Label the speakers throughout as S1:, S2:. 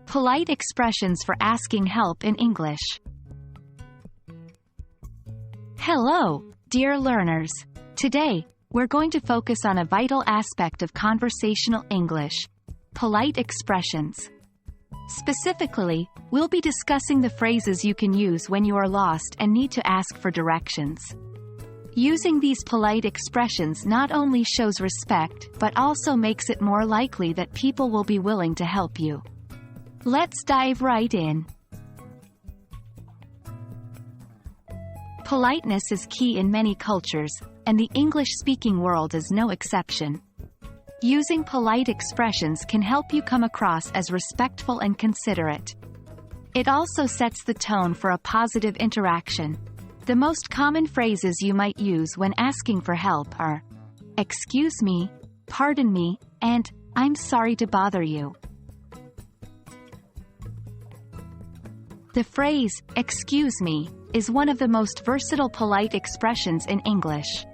S1: Polite expressions for asking help in English. Hello, dear learners. Today, we're going to focus on a vital aspect of conversational English: polite expressions. Specifically, we'll be discussing the phrases you can use when you are lost and need to ask for directions. Using these polite expressions not only shows respect, but also makes it more likely that people will be willing to help you. Let's dive right in. Politeness is key in many cultures, and the English-speaking world is no exception. Using polite expressions can help you come across as respectful and considerate. It also sets the tone for a positive interaction. The most common phrases you might use when asking for help are, "Excuse me," "Pardon me," and "I'm sorry to bother you." The phrase, "excuse me," is one of the most versatile polite expressions in English.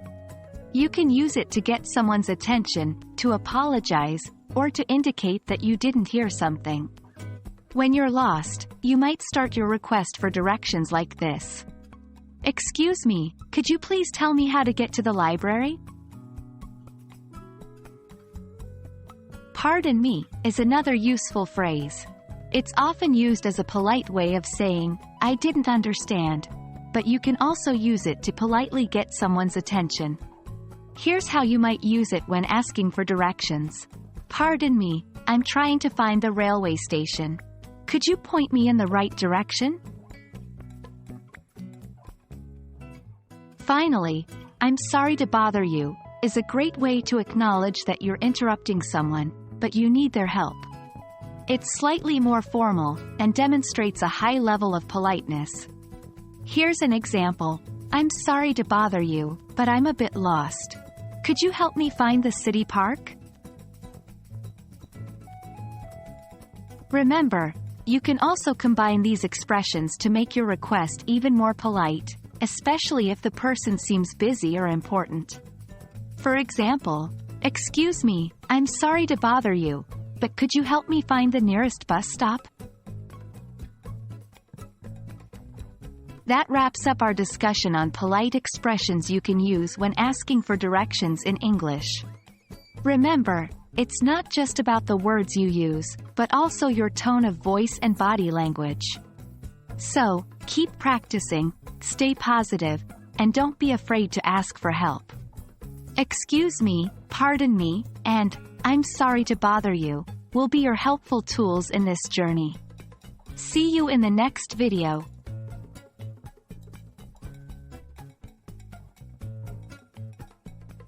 S1: You can use it to get someone's attention, to apologize, or to indicate that you didn't hear something. When you're lost, you might start your request for directions like this. "Excuse me, could you please tell me how to get to the library?" "Pardon me" is another useful phrase. It's often used as a polite way of saying, "I didn't understand," but you can also use it to politely get someone's attention. Here's how you might use it when asking for directions. "Pardon me, I'm trying to find the railway station. Could you point me in the right direction?" Finally, "I'm sorry to bother you," is a great way to acknowledge that you're interrupting someone, but you need their help. It's slightly more formal, and demonstrates a high level of politeness. Here's an example. "I'm sorry to bother you, but I'm a bit lost. Could you help me find the city park?" Remember, you can also combine these expressions to make your request even more polite, especially if the person seems busy or important. For example, "Excuse me, I'm sorry to bother you, but could you help me find the nearest bus stop?" That wraps up our discussion on polite expressions you can use when asking for directions in English. Remember, it's not just about the words you use, but also your tone of voice and body language. So, keep practicing, stay positive, and don't be afraid to ask for help. "Excuse me," "Pardon me," and "I'm sorry to bother you" will be your helpful tools in this journey. See you in the next video.